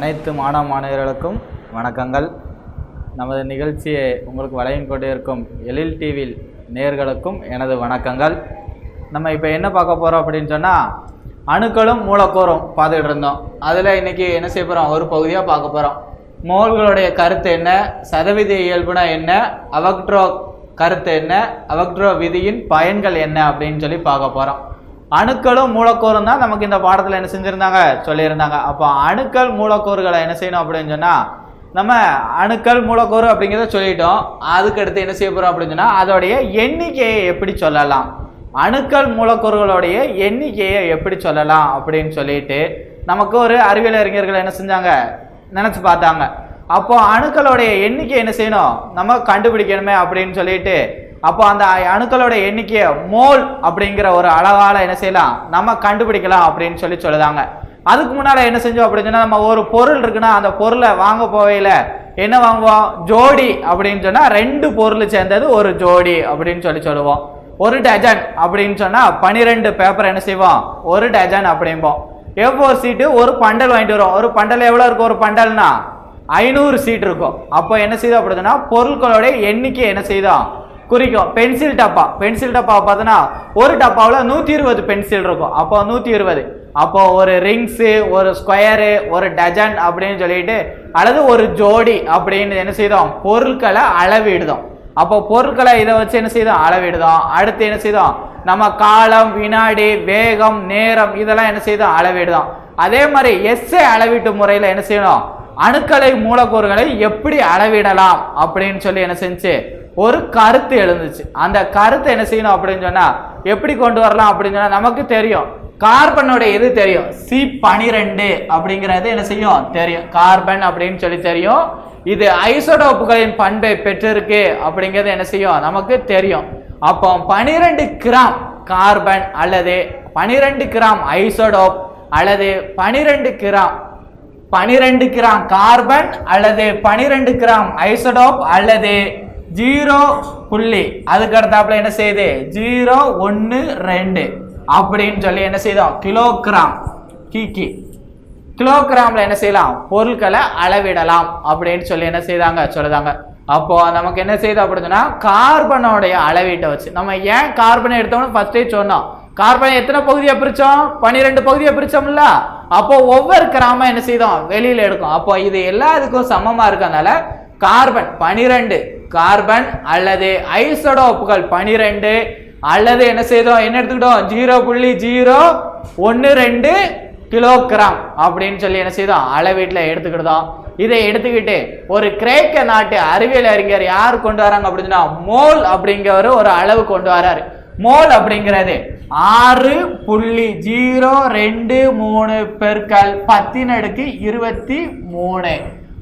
அனைத்து மாணவர்களுக்கும் வணக்கங்கள். நமது நிகழ்ச்சியை உங்களுக்கு வழங்கிக் கொண்டிருக்கும் எழில் டிவி நேயர்களுக்கும் எனது வணக்கங்கள். நம்ம இப்போ என்ன பார்க்க போகிறோம் அப்படின்னு சொன்னால், அணுக்களும் மூலக்கூறும் பார்த்துக்கிட்டு இருந்தோம். அதில் இன்றைக்கி என்ன செய்ய போகிறோம், ஒரு பகுதியாக பார்க்க போகிறோம். மோல்களுடைய கருத்து என்ன, சதவீத இயல்புனா என்ன, அவக்ட்ரோ கருத்து என்ன, அவக்ட்ரோ விதியின் பயன்கள் என்ன அப்படின்னு சொல்லி பார்க்க போகிறோம். அணுக்களும் மூலக்கூறும் தான் நமக்கு இந்த பாடத்தில் என்ன செஞ்சுருந்தாங்க, சொல்லியிருந்தாங்க. அப்போ அணுக்கள் மூலக்கூறுகளை என்ன செய்யணும் அப்படின்னு சொன்னால், நம்ம அணுக்கள் மூலக்கூறு அப்படிங்கிறத சொல்லிட்டோம். அதுக்கடுத்து என்ன செய்ய போகிறோம் அப்படின்னு சொன்னால், அதோடைய எண்ணிக்கையை எப்படி சொல்லலாம், அணுக்கள் மூலக்கூறுகளுடைய எண்ணிக்கையை எப்படி சொல்லலாம் அப்படின்னு சொல்லிட்டு நமக்கு ஒரு அறிவியல் அறிஞர்கள் என்ன செஞ்சாங்க, நினச்சி பார்த்தாங்க. அப்போ அணுக்களுடைய எண்ணிக்கை என்ன செய்யணும், நம்ம கண்டுபிடிக்கணுமே அப்படின்னு சொல்லிட்டு, அப்போ அந்த அணுக்களோட எண்ணிக்கையை மோல் அப்படிங்கிற ஒரு அளவால் என்ன செய்யலாம், நம்ம கண்டுபிடிக்கலாம் அப்படின்னு சொல்லுதாங்க. அதுக்கு முன்னால் என்ன செஞ்சோம் அப்படின்னு சொன்னால், நம்ம ஒரு பொருள் இருக்குன்னா அந்த பொருளை வாங்க போவையில் என்ன வாங்குவோம், ஜோடி அப்படின்னு சொன்னால் 2 பொருள் சேர்ந்தது ஒரு ஜோடி அப்படின்னு சொல்லுவோம். ஒரு டஜன் அப்படின்னு சொன்னால் 12 பேப்பர் என்ன செய்வோம், ஒரு டஜன் அப்படிம்போம். A4 சீட்டு ஒரு பண்டல் வாங்கிட்டு வரும். ஒரு பண்டல் எவ்வளோ இருக்கும், ஒரு பண்டல்னா 500 சீட் இருக்கும். அப்போ என்ன செய்தோம் அப்படின்னா, பொருட்களுடைய எண்ணிக்கை என்ன செய்தோம் குறிக்கும். பென்சில் டப்பா பார்த்தோன்னா ஒரு டப்பாவில் 120 பென்சில் இருக்கும். அப்போ 120, அப்போ ஒரு ரிங்ஸு, ஒரு ஸ்கொயரு, ஒரு டஜன் அப்படின்னு சொல்லிட்டு, அல்லது ஒரு ஜோடி அப்படின்னு என்ன செய்தோம், பொருட்களை அளவிடுதோம். அப்போ பொருட்களை இதை வச்சு என்ன செய்தோம், அளவிடுதோம். அடுத்து என்ன செய்தோம், நம்ம காலம், வினாடி, வேகம், நேரம் இதெல்லாம் என்ன செய்தோம், அளவிடுதோம். அதே மாதிரி எஸ்ஐ அளவீட்டு முறையில் என்ன செய்யணும், அணுக்களை மூலக்கூறுகளை எப்படி அளவிடலாம் அப்படின்னு என்ன செஞ்சு ஒரு கருத்து எழுந்துச்சு. அந்த கருத்தை என்ன செய்யணும் அப்படின்னு சொன்னா, எப்படி கொண்டு வரலாம் அப்படின்னு சொன்னா, நமக்கு தெரியும் கார்பனுடைய இது தெரியும், C12 அப்படிங்கிறது என்ன செய்யும் தெரியும், கார்பன் அப்படின்னு தெரியும். இது ஐசோடோப்புகளின் பண்பை பெற்றிருக்கு அப்படிங்கிறது என்ன செய்யும் நமக்கு தெரியும். அப்போ 12 கிராம் கார்பன் அல்லது 12 கிராம் ஐசோடோப் அல்லது 12 கிராம் கார்பன் அல்லது 12 கிராம் ஐசோடோப் அல்லது 0 புள்ளி அதுக்கு அடுத்தாப்புல என்ன செய்யுது 012 அப்படின்னு என்ன செய்தோம், கிலோகிராம் கிலோகிராம்ல என்ன செய்யலாம், பொருட்களை அளவிடலாம் அப்படின்னு என்ன செய்தாங்க சொல்லுதாங்க. அப்போ நமக்கு என்ன செய்யுது அப்படின்னா, கார்பனோடைய அளவீட்டை வச்சு நம்ம ஏன் கார்பனை எடுத்தோம்னு ஃபர்ஸ்டே சொன்னோம். கார்பனை எத்தனை பகுதியாக பிரிச்சோம், 12 பகுதியாக பிரிச்சோம்ல. அப்போ ஒவ்வொரு கிராமம் என்ன செய்தோம் வெளியில எடுக்கும். அப்போ இது எல்லாத்துக்கும் சமமா இருக்கனால கார்பன் 12 கார்பன் அல்லது ஐசோடோப்புகள் 12 அல்லது என்ன செய்தோம், என்ன எடுத்துக்கிட்டோம் 0.012 கிலோகிராம் அப்படின்னு என்ன செய்தோம் அளவீட்டில் எடுத்துக்கிட்டோம். இதை எடுத்துக்கிட்டு ஒரு கிரேக்க நாட்டு அறிவியல் அறிஞர் யார் கொண்டு வராங்க அப்படின்னா, மோல் அப்படிங்கிற ஒரு அளவு கொண்டு வராரு. மோல் அப்படிங்கிறது 6.023 பெருக்கல் 10⁻23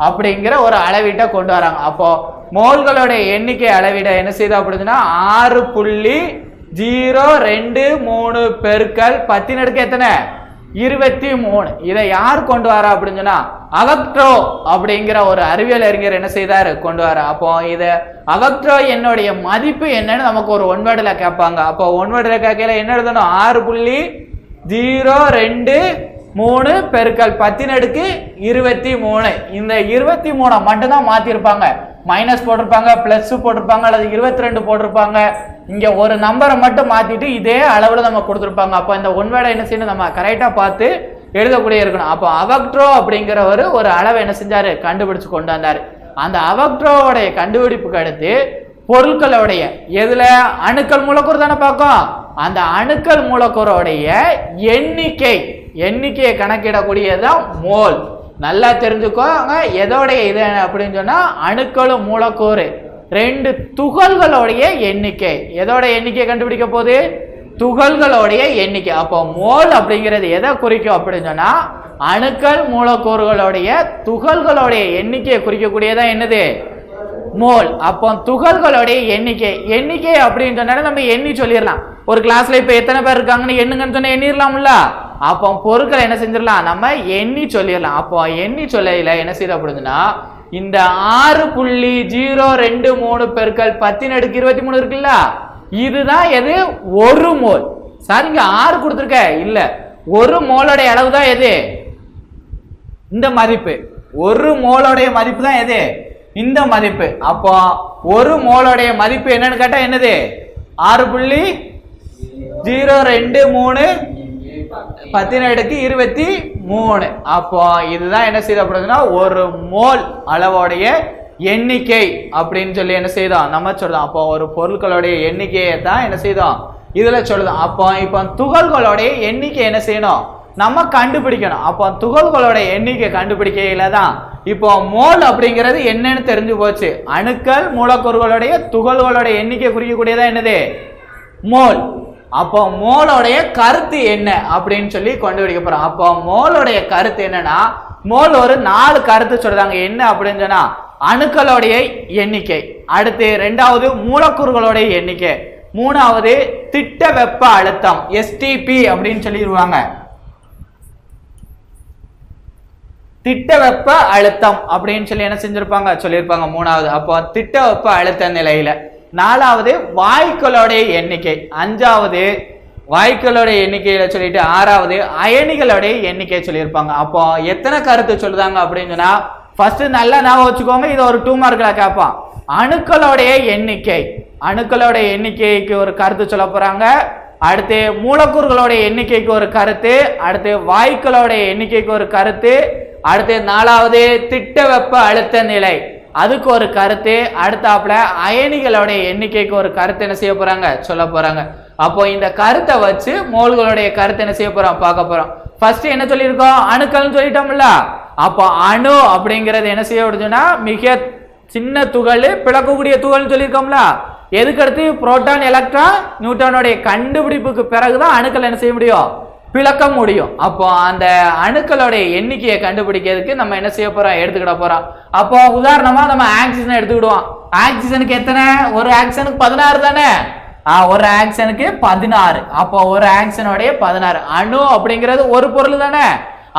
அப்படிங்கிற ஒரு அளவீட்டை கொண்டு வராங்க. அப்போ மோல்களுடைய எண்ணிக்கை அளவீட என்ன செய்தோம் அப்படின்னா, 6.023 பெருக்கல் 10⁻23. இதை யார் கொண்டு வர அப்படின்னு சொன்னா, அவக்ட்ரோ அப்படிங்கிற ஒரு அறிவியல் அறிஞர் என்ன செய்தாரு கொண்டு வர. அப்போ இது அவக்ட்ரோ என்னுடைய மதிப்பு என்னன்னு நமக்கு ஒரு ஒன்வேர்டுல கேட்பாங்க. அப்போ ஒன்வேர்டுல கேட்கல என்ன எழுதணும், 6.023 பெருக்கல் 10⁻23. இந்த 23 மட்டும்தான் மாத்திருப்பாங்க. மைனஸ் போட்டிருப்பாங்க, பிளஸ் போட்டிருப்பாங்க, அல்லது 22 போட்டிருப்பாங்க. இங்க ஒரு நம்பரை மட்டும் மாத்திட்டு இதே அளவுல நம்ம கொடுத்துருப்பாங்க. அப்போ இந்த ஒன்வேர்டை என்ன செய்யணும், நம்ம கரெக்டா பார்த்து எழுதக்கூடிய இருக்கணும். அப்போ அவக்ட்ரோ அப்படிங்கிறவர் ஒரு அளவை என்ன செஞ்சாரு, கண்டுபிடிச்சு கொண்டு வந்தாரு. அந்த அவக்ட்ரோவுடைய கண்டுபிடிப்புக்கு அடுத்து பொருட்களுடைய எதுல, அணுக்கள் மூலக்கூறு தானே பார்க்கும். அந்த அணுக்கள் மூலக்கூறுடைய எண்ணிக்கையை கணக்கிடக்கூடியதுதான் மோல். நல்லா தெரிஞ்சுக்கோங்க எதோடைய இது அப்படின்னு சொன்னா, அணுக்களும் மூலக்கூறு 2 துகள்களுடைய எண்ணிக்கை. எதோட எண்ணிக்கை கண்டுபிடிக்க போகுது, துகள்களுடைய எண்ணிக்கை. அப்போ மோல் அப்படிங்கிறது எதை குறிக்கும் அப்படின்னு சொன்னா, அணுக்கள் மூலக்கூறுகளுடைய துகள்களுடைய எண்ணிக்கையை குறிக்கக்கூடியதான் என்னது, மோல். அப்போ துகள்களுடைய எண்ணிக்கை அப்படின்னு சொன்னா நம்ம எண்ணி சொல்லிடலாம். ஒரு கிளாஸ்ல இப்ப எத்தனை பேர் இருக்காங்கன்னு எண்ணுங்கன்னு சொன்னா எண்ணிடலாம்ல. அப்போ பொருட்களை என்ன செஞ்சிடலாம், நம்ம எண்ணி சொல்லிடலாம். அப்போ எண்ணி சொல்லையில என்ன செய்யணும் அப்படின்னா, இந்த 6.023 பெருக்கல் 10⁻23 இருக்குல்ல, இதுதான் எது, ஒரு மோல். சார் இங்க 6 கொடுத்துருக்க இல்ல, ஒரு மோலோட அளவு தான் எது, இந்த மதிப்பு. ஒரு மோலோடைய மதிப்பு தான் எது இந்த மதிப்பு. அப்போ ஒரு மோலோடைய மதிப்பு என்னன்னு கேட்டா என்னது 6.023 17/23. அப்போ இதுதான் என்ன செய்யப்படுதுன்னா ஒரு மோல் அளவோடைய எண்ணிக்கை அப்படின்னு சொல்லி என்ன செய்தோம் நம்ம சொல்றோம். அப்போ ஒரு பொருட்களுடைய எண்ணிக்கையை தான் என்ன செய்தோம் இதுல சொல்லுதோம். அப்போ இப்போ துகள்களுடைய எண்ணிக்கை என்ன செய்யணும் நம்ம கண்டுபிடிக்கணும். அப்போ துகள்களோட எண்ணிக்கை கண்டுபிடிக்கையில தான் இப்போ மோல் அப்படிங்கிறது என்னன்னு தெரிஞ்சு போச்சு. அணுக்கள் மூலக்கூறுகளுடைய துகள்களோட எண்ணிக்கை குறிக்கக்கூடியதா என்னது மோல். அப்போ மோலோடைய கருத்து என்ன அப்படின்னு சொல்லி கண்டுபிடிக்க போறோம். அப்போ மோலோடைய கருத்து என்னன்னா மோல் ஒரு 4 கருத்து சொல்றாங்க. என்ன அப்படின்னு சொன்னா அணுக்களுடைய எண்ணிக்கை, அடுத்து 2வது மூலக்கூறுகளுடைய எண்ணிக்கை, 3வது திட்ட வெப்ப அழுத்தம் STP அப்படின்னு சொல்லிடுவாங்க. திட்ட வெப்ப அழுத்தம் அப்படின்னு சொல்லி என்ன செஞ்சிருப்பாங்க சொல்லியிருப்பாங்க 3வது. அப்போ திட்ட வெப்ப அழுத்த நிலையில 4வது வாயுக்களுடைய எண்ணிக்கை, 5வது வாயுக்களுடைய எண்ணிக்கையில சொல்லிட்டு 6வது அயனிகளுடைய எண்ணிக்கை சொல்லியிருப்பாங்க. அப்போ எத்தனை கருத்து சொல்லுதாங்க அப்படின்னு சொன்னா ஃபர்ஸ்ட் நல்லா ஞாபகம் வச்சுக்கோங்க. இது ஒரு 2 மார்க்ல கேட்பான். அணுக்களுடைய எண்ணிக்கை, அணுக்களுடைய எண்ணிக்கைக்கு ஒரு கருத்து சொல்ல போறாங்க. அடுத்து மூலக்கூறுகளுடைய எண்ணிக்கைக்கு ஒரு கருத்து, அடுத்து வாயுக்களுடைய எண்ணிக்கைக்கு ஒரு கருத்து, அடுத்து 4வது திட்ட வெப்ப அழுத்த நிலை அதுக்கு ஒரு கருத்து, அடுத்தாப்புல அயனிகளுடைய எண்ணிக்கைக்கு ஒரு கருத்து என்ன செய்ய போறாங்க சொல்ல போறாங்க. அப்போ இந்த கருத்தை வச்சு மோல்களுடைய கருத்து என்ன செய்ய போறோம் பார்க்க போறோம். ஃபர்ஸ்ட் என்ன சொல்லியிருக்கோம் அணுக்கள்னு சொல்லிட்டோம்ல. அப்போ அணு அப்படிங்கிறது என்ன செய்ய முடியும்னா மிக சின்ன துகள் பிளக்கக்கூடிய துகள்னு சொல்லியிருக்கோம்ல. எதுக்கடுத்து புரோட்டான் எலக்ட்ரான் நியூட்ரானுடைய கண்டுபிடிப்புக்கு பிறகுதான் அணுக்கள் என்ன செய்ய முடியும் பிளக்க முடியும். அப்போ அந்த அணுக்களுடைய எண்ணிக்கையை கண்டுபிடிக்கிறதுக்கு நம்ம என்ன செய்ய போறோம் எடுத்துக்கிட போறோம். அப்போ உதாரணமா நம்ம ஆக்சிஜன் எடுத்துக்கிடுவோம். ஆக்சிஜனுக்கு எத்தனை ஒரு ஆக்சிஜனுக்கு 16 தானே. ஒரு ஆக்சிஜனுக்கு 16. அப்போ ஒரு ஆக்சிஜனுடைய 16. அணு அப்படிங்கிறது ஒரு பொருள் தானே.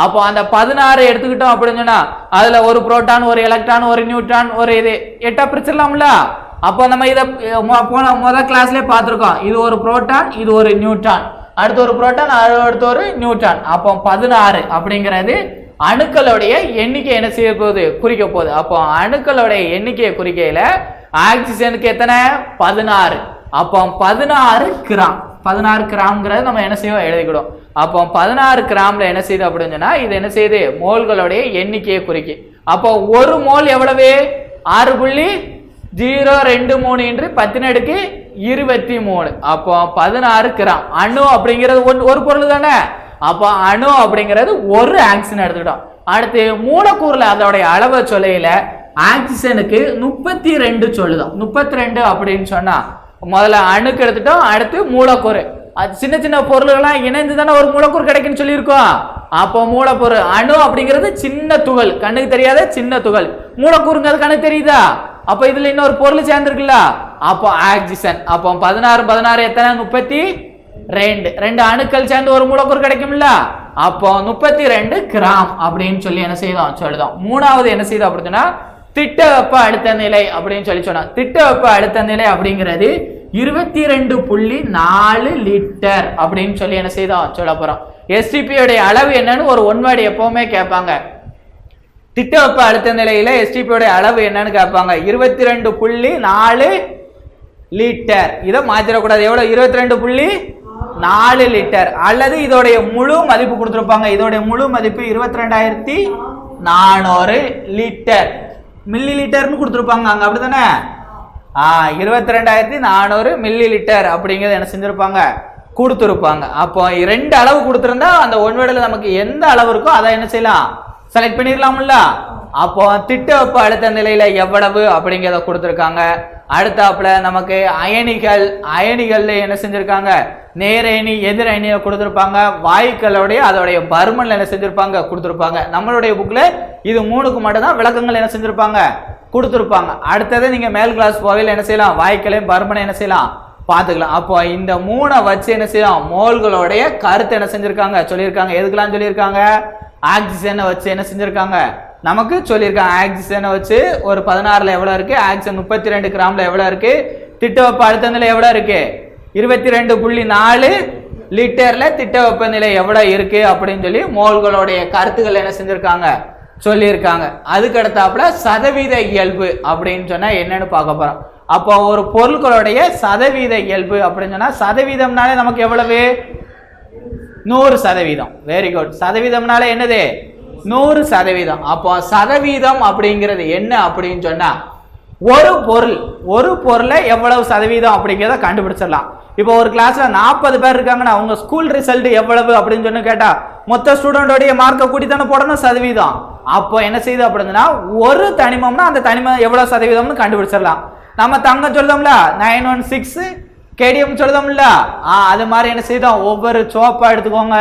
அப்போ அந்த 16 எடுத்துக்கிட்டோம் அப்படின்னு சொன்னா அதுல ஒரு புரோட்டான் ஒரு எலக்ட்ரான் ஒரு நியூட்ரான் ஒரு இது 8 பிரிச்சிடலாம்ல. அப்போ நம்ம இதை முதல் கிளாஸ்லயே பார்த்துருக்கோம். இது ஒரு புரோட்டான் இது ஒரு நியூட்ரான், அடுத்து ஒரு புரோட்டான் அடுத்து ஒரு நியூட்ரான். அப்போ 16 அப்படிங்கிறது அணுக்களுடைய எண்ணிக்கை என்ன செய்ய போகுது குறிக்க போகுது. அப்போ அணுக்களுடைய எண்ணிக்கையை குறிக்கையில ஆக்சிஜனுக்கு எத்தனை 16. அப்போ 16 கிராம் 16 கிராம்ங்கிறது நம்ம என்ன செய்வோம் எழுதிக்கிடும். அப்போ 16 கிராம்ல என்ன செய்யுது அப்படின்னு சொன்னா இது என்ன செய்யுது மோல்களுடைய எண்ணிக்கையை குறிக்கு. அப்போ ஒரு மோல் எவ்வளவு 6.023 × 10⁻23. அப்போ 16 கிராம். அணு அப்படிங்கிறது ஒரு பொருள் தானே. அப்போ அணு அப்படிங்கிறது ஒரு ஆக்சிஜன் எடுத்துக்கிட்டோம். அடுத்து மூலக்கூறுல அதோடைய அளவை சொல்லையில ஆக்சிஜனுக்கு 32 சொல்லுதான். 32 அப்படின்னு சொன்னா முதல்ல அணுக்கு எடுத்துட்டோம், அடுத்து மூலக்கூறு. அது சின்ன சின்ன பொருள்கள்லாம் இணைந்து தானே ஒரு மூலக்கூறு கிடைக்குன்னு சொல்லியிருக்கோம். அப்போ மூலக்கூறு அணு அப்படிங்கிறது சின்ன துகள் கண்ணுக்கு தெரியாத சின்ன துகள். மூலக்கூறுங்கிறது கண்ணுக்கு தெரியுதா. அப்போ இதுல இன்னொரு பொருள் சேர்ந்துருக்குல்ல. அப்போ ஆக்சிஜன். அப்போ 16 எத்தனை 32. 2 அணுக்கள் சேர்ந்து ஒரு மூலக்கூறு கிடைக்கும்ல. அப்போ 32 கிராம் அப்படின்னு சொல்லி என்ன செய்தோம் சொல்லுதோம். 3வது என்ன செய்தோம் அப்படின்னா திட்ட வெப்ப அழுத்த நிலை அப்படின்னு சொல்லி சொன்னா திட்ட வெப்ப அழுத்த நிலை அப்படிங்கிறது 22.4 லிட்டர் அப்படின்னு சொல்லி என்ன செய்தோம் சொல்ல போறோம். STP உடைய அளவு என்னன்னு ஒரு ஒன்வேர்டு எப்பவுமே கேட்பாங்க. திட்ட வெப்ப அழுத்த நிலையில STP உடைய அளவு என்னன்னு கேட்பாங்க. 22.4 லிட்டர். இதை மாத்திரக்கூடாது. எவ்வளவு 22.4 லிட்டர் அல்லது இதோடைய முழு மதிப்பு கொடுத்துருப்பாங்க. இதோடைய முழு மதிப்பு 22,400 லிட்டர் மில்லி லிட்டர்னு கொடுத்துருப்பாங்க அங்க அப்படித்தானே. 22,400 மில்லி லிட்டர் அப்படிங்கிறது என்ன செஞ்சிருப்பாங்க கொடுத்துருப்பாங்க. அப்போ 2 அளவு கொடுத்துருந்தா அந்த ஒன்வேர்டில் நமக்கு எந்த அளவு இருக்கோ அதை என்ன செய்யலாம் செலக்ட் பண்ணிடலாம்ல. அப்போ திட்ட வெப்ப அழுத்த நிலையில எவ்வளவு அப்படிங்கிறத கொடுத்துருக்காங்க. அடுத்தாப்புல நமக்கு அயனிகள்ல என்ன செஞ்சிருக்காங்க நேரணி எதிரணியை கொடுத்துருப்பாங்க. வாயுக்களுடைய அதோடைய பருமன் என்ன செஞ்சிருப்பாங்க கொடுத்துருப்பாங்க. நம்மளுடைய புக்ல இது 3க்கு மட்டும் தான் விளக்கங்கள் என்ன செஞ்சிருப்பாங்க கொடுத்துருப்பாங்க. அடுத்தது நீங்க மேல் கிளாஸ் போவையில் என்ன செய்யலாம் வாயுக்களையும் பருமனை என்ன செய்யலாம் பார்த்துக்கலாம். அப்போ இந்த 3 வச்சு என்ன செய்யலாம் மோல்களுடைய கருத்து என்ன செஞ்சிருக்காங்க சொல்லியிருக்காங்க. எதுக்கெல்லாம் சொல்லியிருக்காங்க ஆக்சிஜனை வச்சு என்ன செஞ்சிருக்காங்க நமக்கு சொல்லியிருக்காங்க. ஆக்சிஜனை வச்சு ஒரு 16ல எவ்வளவு இருக்கு, ஆக்சிஜன் 32 கிராம்ல எவ்வளவு இருக்கு, திட்ட வெப்ப அழுத்த நிலை எவ்வளவு இருக்கு 22.4 லிட்டர்ல திட்ட வெப்பநிலை எவ்வளவு இருக்கு அப்படின்னு சொல்லி மோல்களுடைய கருத்துக்கள் என்ன செஞ்சிருக்காங்க சொல்லியிருக்காங்க. அதுக்கு அடுத்தாப்புல சதவீத இயல்பு அப்படின்னு சொன்னா என்னன்னு பார்க்க போறோம். அப்போ ஒரு பொருட்களுடைய சதவீத இயல்பு அப்படின்னு சொன்னா சதவீதம்னாலே நமக்கு எவ்வளவு? 100%. Very good. சதவீதம்னாலே என்னது? 100%. அப்போ சதவீதம் அப்படிங்கிறது என்ன அப்படின்னு சொன்னா ஒரு பொருளை எவ்வளவு சதவீதம் அப்படிங்கிறத கண்டுபிடிச்சிடலாம். இப்போ ஒரு கிளாஸ்ல 40 பேர் இருக்காங்கன்னா உங்க ஸ்கூல் ரிசல்ட் எவ்வளவு அப்படின்னு சொன்னு கேட்டா மொத்த ஸ்டூடெண்டோடைய மார்க்கை கூட்டி தானே போடணும் சதவீதம். அப்போ என்ன செய்யுது அப்படின்னா ஒரு தனிமம்னா அந்த தனிமம் எவ்வளவு சதவீதம்னு கண்டுபிடிச்சிடலாம். நம்ம தங்கம் சொல்லுதோம்ல 916 கேடிஎம் சொல்லுதோம்ல, அது மாதிரி என்ன செய்தோம், ஒவ்வொரு சோப்பா எடுத்துக்கோங்க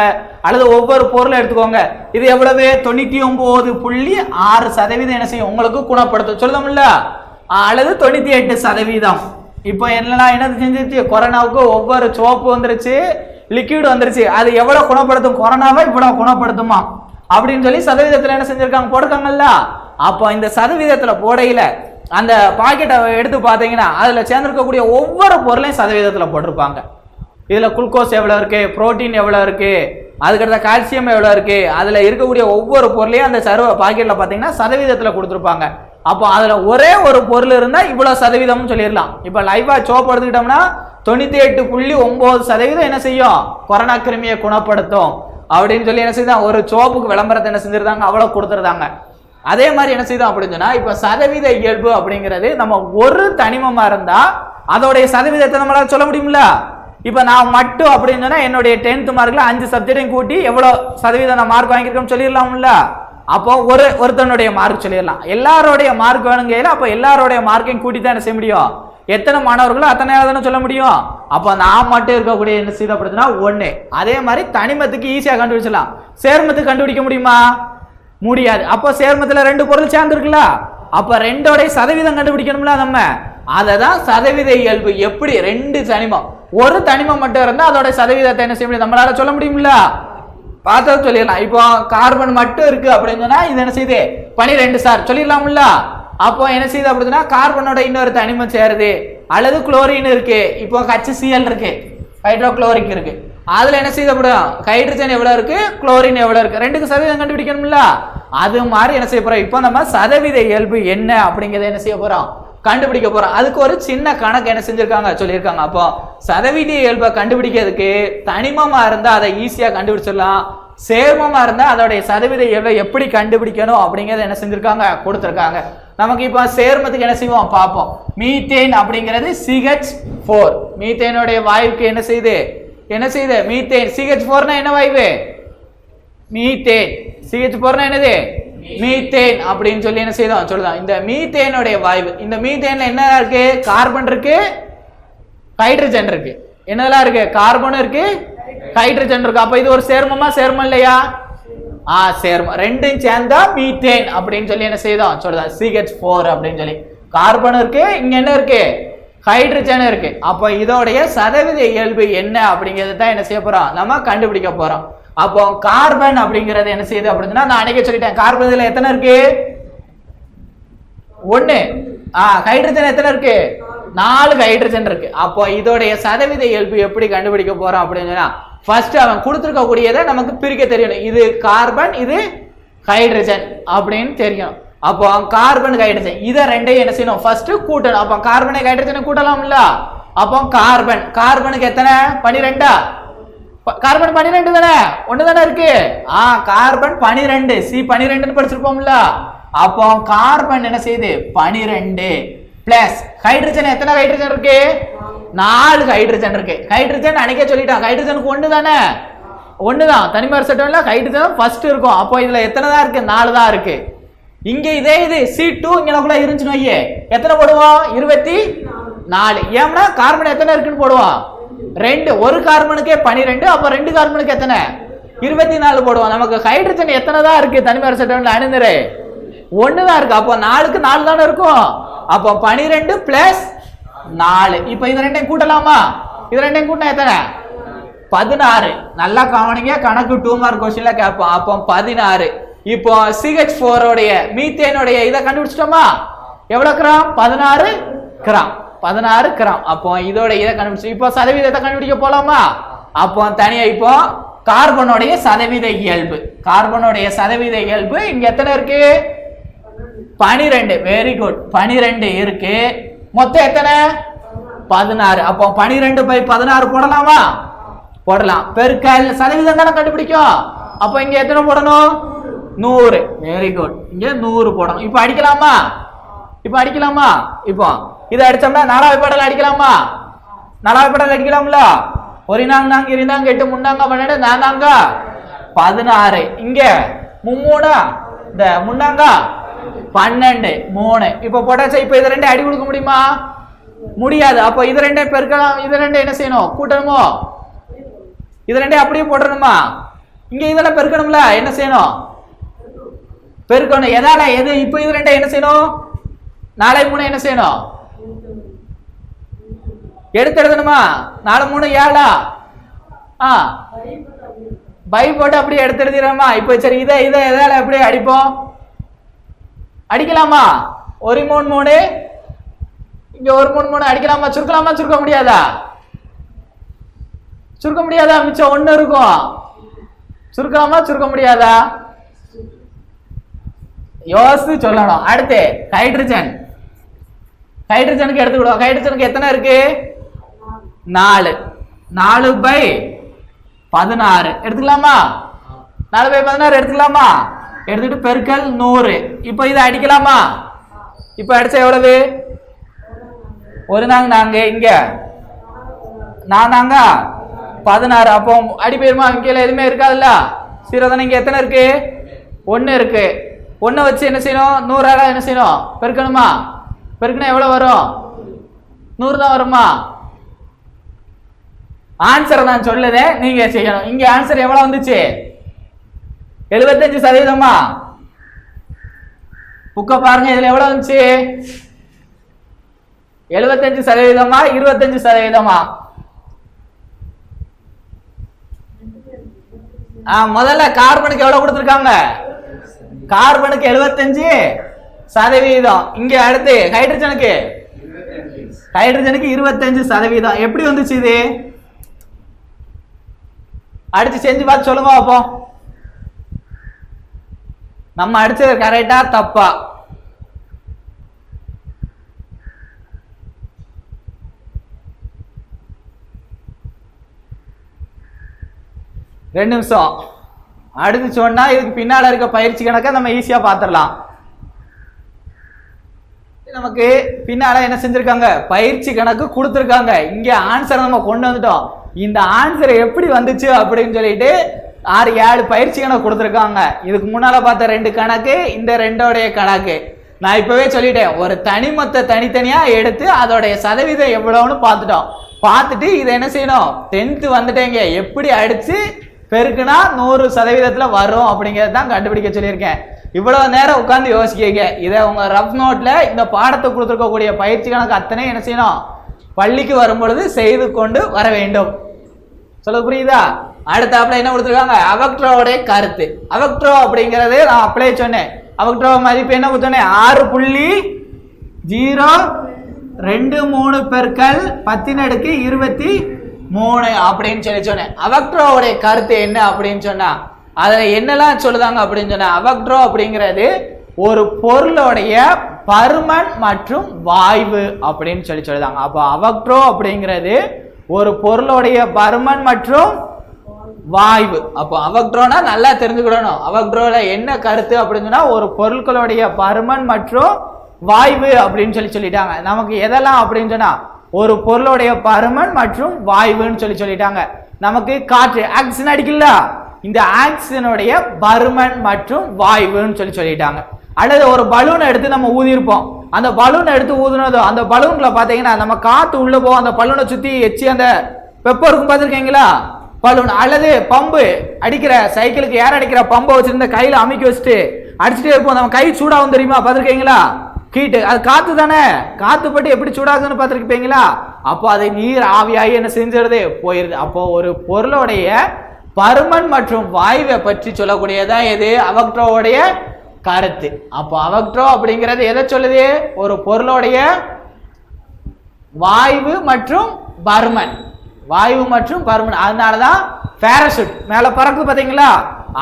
அல்லது ஒவ்வொரு பொருளை எடுத்துக்கோங்க. இது எவ்வளவு? 99.6% என்ன செய்யும், உங்களுக்கு குணப்படுத்தும் சொல்லுதோம்ல, அல்லது 98%. இப்போ என்ன செஞ்சிருச்சு, கொரோனாவுக்கு ஒவ்வொரு சோப்பு வந்துருச்சு, லிக்விட் வந்துருச்சு, அது எவ்வளவு குணப்படுத்தும், கொரோனாவை இவ்வளவு குணப்படுத்துமா அப்படின்னு சொல்லி சதவீதத்துல என்ன செஞ்சிருக்காங்க, போட்டிருக்காங்கல்ல. அப்போ இந்த சதவீதத்துல போடையில அந்த பாக்கெட்டை எடுத்து பார்த்தீங்கன்னா அதுல சேர்ந்திருக்கக்கூடிய ஒவ்வொரு பொருளையும் சதவீதத்துல போட்டிருப்பாங்க. இதுல குளுக்கோஸ் எவ்வளவு இருக்கு, புரோட்டீன் எவ்வளவு இருக்கு, அதுக்கடுத்த கால்சியம் எவ்வளவு இருக்கு, அதுல இருக்கக்கூடிய ஒவ்வொரு பொருளையும் அந்த பாக்கெட்ல பாத்தீங்கன்னா சதவீதத்துல கொடுத்துருப்பாங்க. அப்போ அதுல ஒரே ஒரு பொருள் இருந்தா இவ்வளவு சதவீதம்னு சொல்லிடலாம். இப்ப லைவா சோப்பு எடுத்துக்கிட்டோம்னா 98.9% என்ன செய்யும், கொரோனா கிருமியை குணப்படுத்தும் அப்படின்னு சொல்லி என்ன செய்தான், ஒரு சோப்புக்கு விளம்பரத்தை என்ன செஞ்சிருந்தாங்க, அவ்வளவு கொடுத்துருந்தாங்க. அதே மாதிரி என்ன செய்தோம் அப்படின்னு சொன்னா இப்ப சதவீத இயல்பு அப்படிங்கிறது நம்ம ஒரு தனிமமா இருந்தா அதோடைய சதவீதத்தை நம்மளால சொல்ல முடியும்ல. இப்ப நான் மட்டும் அப்படின்னு சொன்னா என்னுடைய 10th மார்க்ல 5 சப்ஜெக்டையும் கூட்டி எவ்வளவு சதவீதம் நான் மார்க் வாங்கியிருக்கோம்னு சொல்லிடலாம்ல. அப்போ ஒருத்தனுடைய மார்க் சொல்லிடலாம். எல்லாரோடைய மார்க் வேணுங்கையில அப்ப எல்லாரோடைய மார்க்கையும் கூட்டி தான் என்ன செய்ய முடியும், எத்தனை மாணவர்களோ அத்தனை தானே சொல்ல முடியும். அப்ப நான் மட்டும் இருக்கக்கூடிய என்ன செய்த அப்படின்னா 1. அதே மாதிரி தனிமத்துக்கு ஈஸியா கண்டுபிடிச்சலாம், சேர்மத்துக்கு கண்டுபிடிக்க முடியுமா, முடியாது. அப்போ சேர்மத்துல 2 பொருள் சேர்ந்து இருக்குல்ல, அப்ப 2ஓட சதவீதம் கண்டுபிடிக்கணும்ல நம்ம, அததான் சதவீத இயல்பு. எப்படி 2 தனிமம், ஒரு தனிமம் மட்டும் இருந்தா அதோட சதவீதத்தை என்ன செய்ய முடியும், நம்மளால சொல்ல முடியும்ல, பார்த்தா சொல்லிடலாம். இப்போ கார்பன் மட்டும் இருக்கு அப்படின்னு சொன்னா இது என்ன செய்யுது, 12 சார் சொல்லிடலாம்ல. அப்போ என்ன செய்யுது அப்படின்னா கார்பனோட இன்னொரு தனிமம் சேருது, அல்லது குளோரின் இருக்கு, இப்போ HCl இருக்கு, ஹைட்ரோகுளோரிக் இருக்கு, அதுல என்ன செய்யப்படும், ஹைட்ரஜன் எவ்வளவு இருக்கு, குளோரின் எவ்வளவு இருக்கு, 2க்கு சதவீதம் கண்டுபிடிக்கணும்ல. அது மாதிரி என்ன செய்ய போறோம், இப்போ நம்ம சதவீத இயல்பு என்ன அப்படிங்கறத என்ன செய்ய போறோம், கண்டுபிடிக்க போறோம். அதுக்கு ஒரு சின்ன கணக்கு என்ன செஞ்சிருக்காங்க, சொல்லியிருக்காங்க. அப்போ சதவீத இயல்பை கண்டுபிடிக்கிறதுக்கு தனிமமா இருந்தா அதை ஈஸியா கண்டுபிடிச்சிடலாம், சேர்மமா இருந்தா அதோடைய சதவீத இயல்பை எப்படி கண்டுபிடிக்கணும் அப்படிங்கறத என்ன செஞ்சிருக்காங்க, கொடுத்திருக்காங்க. நமக்கு இப்போ சேர்மத்துக்கு என்ன செய்வோம் பார்ப்போம். மீத்தேன் அப்படிங்கிறது CH4, மீத்தேனுடைய வாயுக்கு என்ன செய்யுது மீத்தேன். CH4னா என்ன வாயு, மீத்தேன். CH4னா என்னது, மீத்தேன் அப்படின்னு சொல்லி என்ன செய்தோம் சொல்லுதான். இந்த மீத்தேனுடைய வாயு, இந்த மீத்தேன்ல என்ன இருக்கு, கார்பன் இருக்கு, ஹைட்ரஜன் இருக்கு, என்னதெல்லாம் இருக்கு, கார்பன் இருக்கு, ஹைட்ரஜன் இருக்கு. அப்ப இது ஒரு சேர்மமா, சேர்மம் இல்லையா, சேர்மம். 2ம் சேர்ந்தா மீத்தேன் அப்படின்னு சொல்லி என்ன செய்தோம் சொல்லுதான், CH4 அப்படின்னு சொல்லி. கார்பன் இருக்கு, இங்க என்ன இருக்கு, ஹைட்ரஜன் இருக்கு. அப்ப இதோடைய சதவீத இயல்பு என்ன அப்படிங்கிறது தான் என்ன செய்ய போறோம், நம்ம கண்டுபிடிக்க போறோம். அப்போ கார்பன் அப்படிங்கிறது என்ன செய்யுது அப்படின்னா, நான் அன்னைக்கு சொல்லிட்டேன், கார்பன் இதுல எத்தனை இருக்கு, 1. ஹைட்ரஜன் எத்தனை இருக்கு, 4 ஹைட்ரஜன் இருக்கு. அப்போ இதோடைய சதவீத இயல்பு எப்படி கண்டுபிடிக்க போறோம் அப்படின்னா, ஃபர்ஸ்ட் அவன் கொடுத்துருக்கக்கூடியதை நமக்கு பிரிக்க தெரியணும். இது கார்பன், இது ஹைட்ரஜன் அப்படின்னு தெரியணும். அப்போ கார்பன் ஹைட்ரஜன் இதை 2ஐயும் என்ன செய்யணும், ஃபர்ஸ்ட் கூட்டணும். அப்போ கார்பனை ஹைட்ரஜனை கூட்டலாம்ல. அப்போ கார்பனுக்கு எத்தனை, 12. கார்பன் 12 தானே, 1 தானே இருக்கு. Carbon 12, C12 படிச்சிருப்போம்ல. அப்போ கார்பன் என்ன செய்யுது 12 பிளஸ் ஹைட்ரஜன், எத்தனை ஹைட்ரஜன் இருக்கு, 4 ஹைட்ரஜன் இருக்கு. ஹைட்ரஜன் அன்னைக்கே சொல்லிட்டான், ஹைட்ரஜனுக்கு 1 தானே, 1 தான். தனிமர் சட்டம்ல ஹைட்ரஜன் ஃபர்ஸ்ட் இருக்கும். அப்போ இதுல எத்தனை தான் இருக்கு, 4 தான் இருக்கு. இங்க இதே இது C2 இங்கனக்குள்ள இருந்துச்சுன்னு வையே, எத்தனை போடுவோம், 24. ஏன்னா கார்பன் எத்தனை இருக்குன்னு போடுவோம், 2. ஒரு கார்பனுக்கே 12, அப்ப 2 கார்பனுக்கு எத்தனை, 24 போடுவோம். நமக்கு ஹைட்ரஜன் எத்தனை தான் இருக்கு, தனிமர் சட்டம்ல அணுந்துரு 1 தான் இருக்கு. அப்போ 4க்கு 4 தானே இருக்கும். அப்போ 12 பிளஸ் 4. இப்போ இது 2ஐயும் கூட்டலாமா, இது 2ஐயும் கூட்டினா எத்தனை, 16. நல்லா கவனிங்க, கணக்கு 2 மார்க் கொஸ்டின்ல கேட்போம். அப்போ 16. இப்போ CH4 உடைய மீத்தேனுடைய இதை கண்டுபிடிச்சிட்டோமா, எவ்வளவு கிராம், 16 கிராம், 16 கிராம். அப்போ இதோட இதை கண்டுபிடிச்சு இப்போ சதவீதத்தை கண்டுபிடிக்க போலாமா. அப்போ தனியா இப்போ கார்பனுடைய சதவீத இயல்பு. கார்பனுடைய சதவீத இயல்பு இங்க எத்தனை இருக்கு? 12. Very good. 12 இருக்கு. மொத்தம் எத்தனை? 16. அப்போ 12/16 போடலாமா? போடலாம். பெருக்கல் சதவீதம் தானே கண்டுபிடிக்கும். அப்போ இங்க எத்தனை போடணும்? 100. Very good. இங்க 100 போடணும். இப்போ அடிக்கலாமா? இப்போ அடிக்கலாமா? இப்போ இதை அடிச்சோம்னா 4வது பாடல் அடிக்கலாமா? 4வது பாடல் அடிக்கலாம்ல? ஒரு நாங்க இருந்தாங்க 8 முன்னாங்க 12 நாங்க 16. இங்க மும்மூணா இந்த முன்னாங்க 12 3. இப்போ போட்டாச்சா? இப்போ இது ரெண்டு அடி கொடுக்க முடியுமா? முடியாது. அப்போ இது ரெண்டே பெருக்கலாம். இது ரெண்டு என்ன செய்யணும்? கூட்டணுமோ? இது ரெண்டே அப்படியே போடணுமா? இங்க இதெல்லாம் பெருக்கணும்ல, என்ன செய்யணும்? பெருக்கணும். எதால எது? இப்போ இது ரெண்டே என்ன செய்யணும்? 4 3 என்ன செய்யணும்? எடுத்து எழுதணுமா? 4 3 7. பை போட்டு அப்படியே எடுத்து எழுதிடுறோமா? இப்போ சரி, இதை எதால அப்படியே அடிப்போம்? அடிக்கலாமா? 1 3 3 இங்க 1 3 3 அடிக்கலாமா? சுருக்கலாமா? சுருக்க முடியாதா? சுருக்க முடியாதா? மிச்சம் 1 இருக்கும். சுருக்கலாமா? சுருக்க முடியாதா? யோசித்து சொல்லணும். அடுத்து ஹைட்ரஜன். ஹைட்ரஜனுக்கு எடுத்துக்கிடுவோம். ஹைட்ரஜனுக்கு எத்தனை இருக்கு? 4. 4/16 எடுத்துக்கலாமா? 4/16 எடுத்துக்கலாமா? எடுத்துக்கிட்டு பெருக்கல் 100. இப்போ இதை அடிக்கலாமா? இப்போ அடிச்சா எவ்வளவு? ஒரு நாங்க இங்க நாங்க 16. அப்போ அடி போயிருமா? இங்கே எதுவுமே இருக்காதுல்ல, சீரதனை. இங்க எத்தனை இருக்கு? 1 இருக்கு. 1 வச்சு என்ன செய்யணும்? 100 என்ன செய்யணும்? பெருக்கணுமா? பெருக்கணும். எவ்வளவு வரும்? 100 தான் வருமா? ஆன்சரை நான் சொல்லுதே, நீங்க செய்யணும். இங்க ஆன்சர் எவ்வளவு வந்துச்சு? 75%. புக்க பாருங்க, இதுல எவ்வளவு வந்துச்சு? 75%, 25%. முதல்ல கார்பனுக்கு எவ்வளவு கொடுத்திருக்காங்க? கார்பனுக்கு 75%. இங்க அடுத்து ஹைட்ரஜனுக்கு 25%. எப்படி வந்துச்சு இது? அடிச்சு செஞ்சு பார்த்து சொல்லுங்க அப்போ. நம்ம அடிச்சது கரெக்டா தப்பா? ரெண்டு நிமிஷம். அடுத்து சொன்னா இதுக்கு பின்னால இருக்க பயிற்சி கணக்கை நம்ம ஈஸியா பார்த்துடலாம். நமக்கு பின்னால என்ன செஞ்சிருக்காங்க? பயிற்சி கணக்கு கொடுத்துருக்காங்க. இங்க ஆன்சர் நம்ம கொண்டு வந்துட்டோம். இந்த ஆன்சர் எப்படி வந்துச்சு அப்படின்னு சொல்லிட்டு 6 7 பயிற்சி கணக்கு கொடுத்துருக்காங்க. இதுக்கு முன்னால பார்த்த 2 கணக்கு, இந்த 2 கணக்கு. நான் இப்பவே சொல்லிட்டேன், ஒரு தனிமத்தை தனித்தனியா எடுத்து அதோடைய சதவீதம் எவ்வளவுன்னு பார்த்துட்டோம். பார்த்துட்டு இதை என்ன செய்யணும்? 10th வந்துட்டேங்க, எப்படி அடிச்சு பெருக்குனா 100% வரும் அப்படிங்கிறது தான் கண்டுபிடிக்க சொல்லியிருக்கேன். இவ்வளவு நேரம் உட்காந்து யோசிக்கீங்க. இதை உங்க ரஃப் நோட்ல இந்த பாடத்தை கொடுத்துருக்கக்கூடிய பயிற்சி கணக்கு அத்தனை என்ன செய்யணும்? பள்ளிக்கு வரும் பொழுது செய்து கொண்டு வர வேண்டும். சொல்ல புரியுதா? அடுத்தாப்புல என்ன கொடுத்துருக்காங்க? அவக்ட்ரோவுடைய கருத்து. அவக்ட்ரோ அப்படிங்கிறது நான் அப்படியே சொன்னேன். அவக்ட்ரோ மதிப்பு என்ன கொடுத்தோன்னே 6.023 பெருக்கல் 10⁻23 அப்படின்னு சொன்னேன். அவக்ட்ரோவுடைய கருத்து என்ன அப்படின்னு சொன்னா, அதுல என்னெல்லாம் சொல்லுதாங்க அப்படின்னு சொன்னா, அவக்ட்ரோ அப்படிங்கிறது ஒரு பொருளுடைய பருமன் மற்றும் வாய்வு அப்படின்னு சொல்லுதாங்க. அப்போ அவக்ட்ரோ அப்படிங்கிறது ஒரு பொருளுடைய பருமன் மற்றும் வாய்வு. அப்போ அவக்ட்ரோனா நல்லா தெரிஞ்சுக்கிடணும். அவக்ட்ரோல என்ன கருத்து அப்படின்னு சொன்னா, ஒரு பொருட்களுடைய பருமன் மற்றும் வாய்வு அப்படின்னு சொல்லிட்டாங்க. நமக்கு எதெல்லாம் அப்படின்னு சொன்னா, ஒரு பொருளுடைய பருமன் மற்றும் வாய்வுன்னு சொல்லிட்டாங்க. நமக்கு காற்று ஆக்சிஜன் அடிக்கல, இந்த ஆக்சிஜனுடைய பருமன் மற்றும் வாய்வுன்னு சொல்லிட்டாங்க. அல்லது ஒரு பலூனை எடுத்து நம்ம ஊதிருப்போம். அந்த பலூனை எடுத்து ஊதுனதும் அந்த பலூன்ல பாத்தீங்கன்னா நம்ம காத்து உள்ள போவோம். அந்த பலூனை சுத்தி எச்சி அந்த வெப்பம் இருக்கும் பார்த்துருக்கீங்களா? பலூன் அல்லது பம்பு அடிக்கிற, சைக்கிளுக்கு ஏர் அடிக்கிற பம்பை வச்சிருந்த கையில அமைக்கி வச்சுட்டு அடிச்சுட்டே இருப்போம். நம்ம கை சூடாகும் தெரியுமா? பார்த்துருக்கீங்களா? ஹீட்டு, அது காத்து தானே. காத்து பட்டு எப்படி சூடாகுதுன்னு பார்த்துருப்பீங்களா? அப்போ அதை நீர் ஆவியாகி என்ன செஞ்சிருது? போயிருது. அப்போ ஒரு பொருளுடைய பருமன் மற்றும் வாயுவை பற்றி சொல்லக்கூடியதான் எது? அவக்ட்ரோவுடைய கருத்து. அப்போ அவக்ட்ரோ அப்படிங்கிறது எதை சொல்லுது? ஒரு பொருளுடைய வாய்வு மற்றும் பருமன். வாயு மற்றும் பருமன். அதனால தான் பேராசூட் மேலே பறக்கு பார்த்தீங்களா,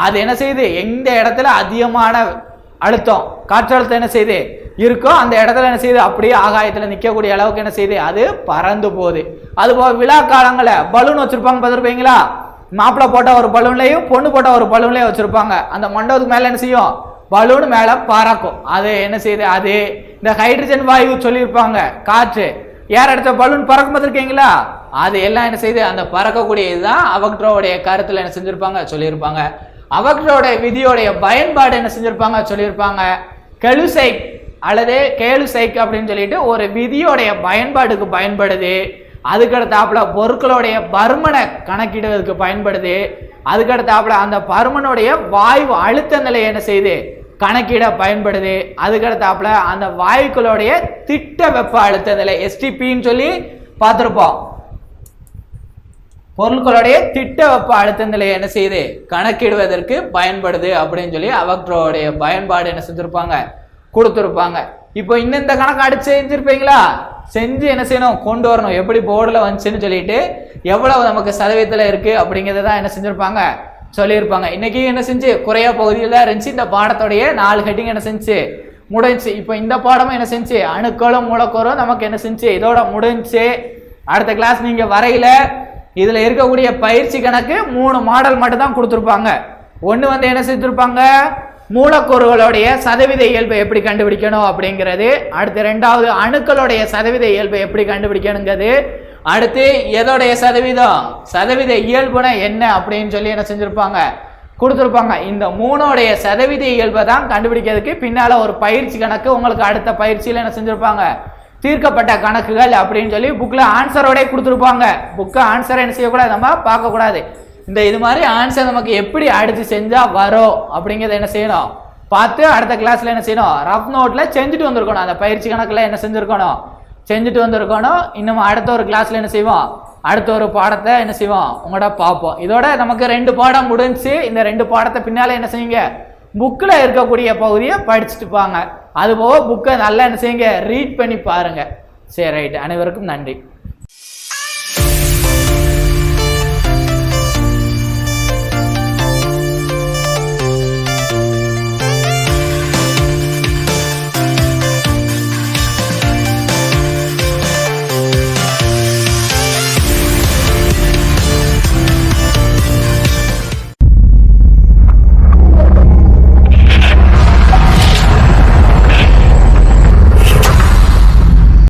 அது என்ன செய்யுது, எந்த இடத்துல அதிகமான அழுத்தம் காற்றழுத்தம் என்ன செய்யுது இருக்கோ அந்த இடத்துல என்ன செய்யுது அப்படியே ஆகாயத்தில் நிற்கக்கூடிய அளவுக்கு என்ன செய்யுது அது பறந்து போகுது. அதுபோக விழா காலங்களில் பலூன் வச்சுருப்பாங்க பார்த்துருப்பீங்களா, மாப்பிள்ளை போட்ட ஒரு பலூன்லையும் பொண்ணு போட்ட ஒரு பலூன்லையும் வச்சுருப்பாங்க. அந்த மண்டபத்துக்கு மேலே என்ன செய்யும், பலூன் மேலே பறக்கும். அது என்ன செய்யுது, அது இந்த ஹைட்ரஜன் வாயு சொல்லியிருப்பாங்க, காற்று ஏர் அடித்த பலூன் பறக்கும் பார்த்துருக்கீங்களா, அது எல்லாம் என்ன செய்யுது அந்த பறக்கக்கூடிய இதுதான் அவக்ட்ரோவுடைய கருத்தில் என்ன செஞ்சுருப்பாங்க சொல்லியிருப்பாங்க. அவக்ட்ரோடைய விதியோடைய பயன்பாடு என்ன செஞ்சுருப்பாங்க சொல்லியிருப்பாங்க. கெலுசைக் அல்லது கேலுசைக் அப்படின்னு சொல்லிட்டு ஒரு விதியோடைய பயன்பாடுக்கு பயன்படுது. அதுக்கடுத்தாப்புல பொருட்களுடைய பருமனை கணக்கிடுவதற்கு பயன்படுது. அதுக்கடுத்தாப்புல அந்த பருமனுடைய வாயு அழுத்த நிலையை என்ன செய்யுது கணக்கிட பயன்படுது. அதுக்கடுத்தாப்புல அந்த வாயுக்களுடைய திட்ட வெப்ப அழுத்த நிலை எஸ்டிபின்னு சொல்லி பார்த்துருப்போம். பொருட்களுடைய திட்ட வெப்ப அழுத்த நிலையை என்ன செய்யுது கணக்கிடுவதற்கு பயன்படுது அப்படின்னு சொல்லி அவக்ட்ரோவுடைய பயன்பாடு என்ன செஞ்சிருப்பாங்க கொடுத்துருப்பாங்க. இப்போ இன்னும் இந்த கணக்கு அடிச்சு செஞ்சிருப்பீங்களா, செஞ்சு என்ன செய்யணும் கொண்டு வரணும், எப்படி போர்டில் வந்துச்சுன்னு சொல்லிட்டு எவ்வளவு நமக்கு சதவீதத்தில் இருக்குது அப்படிங்கிறத தான் என்ன செஞ்சுருப்பாங்க சொல்லியிருப்பாங்க. இன்றைக்கி என்ன செஞ்சு குறைய பகுதியில் தான் இருந்துச்சு. இந்த பாடத்துடைய 4 ஹெட்டிங் என்ன செஞ்சு முடிஞ்சு. இப்போ இந்த பாடமும் என்ன செஞ்சு அணுக்களும் மூலக்கூறும் நமக்கு என்ன செஞ்சு இதோட முடிஞ்சு. அடுத்த கிளாஸ் நீங்கள் வரையில இதில் இருக்கக்கூடிய பயிற்சி கணக்கு 3 மாடல் மட்டும் தான் கொடுத்துருப்பாங்க. ஒன்று வந்து என்ன செஞ்சுருப்பாங்க மூலக்கூறுகளுடைய சதவீத இயல்பை எப்படி கண்டுபிடிக்கணும் அப்படிங்கிறது. அடுத்து 2வது அணுக்களுடைய சதவீத இயல்பை எப்படி கண்டுபிடிக்கணுங்கிறது. அடுத்து எதோடைய சதவீத இயல்புனா என்ன அப்படின்னு சொல்லி என்ன செஞ்சுருப்பாங்க கொடுத்துருப்பாங்க. இந்த 3உடைய சதவீத இயல்பை தான் கண்டுபிடிக்கிறதுக்கு பின்னால் ஒரு பயிற்சி கணக்கு உங்களுக்கு அடுத்த பயிற்சியில் என்ன செஞ்சுருப்பாங்க தீர்க்கப்பட்ட கணக்குகள் அப்படின்னு சொல்லி புக்கில் ஆன்சரோட கொடுத்துருப்பாங்க. புக்கை ஆன்சரை என்ன செய்யக்கூடாது நம்ம பார்க்கக்கூடாது. இந்த இது மாதிரி ஆன்சர் நமக்கு எப்படி அடித்து செஞ்சால் வரும் அப்படிங்கிறத என்ன செய்யணும் பார்த்து அடுத்த கிளாஸில் என்ன செய்யணும் ரஃப் நோட்டில் செஞ்சுட்டு வந்திருக்கணும். அந்த பயிற்சி கணக்கில் என்ன செஞ்சுருக்கணும் செஞ்சுட்டு வந்திருக்கணும். இன்னும் அடுத்த ஒரு கிளாஸில் என்ன செய்வோம் அடுத்த ஒரு பாடத்தை என்ன செய்வோம் உங்களோட பார்ப்போம். இதோட நமக்கு 2 பாடம் முடிஞ்சு. இந்த 2 பாடத்தை பின்னால் என்ன செய்யுங்க புக்கில் இருக்கக்கூடிய பகுதியை படிச்சுட்டு போங்க. அதுபோக புக்கை நல்லா என்ன செய்யுங்க ரீட் பண்ணி பாருங்கள். சரி ரைட், அனைவருக்கும் நன்றி.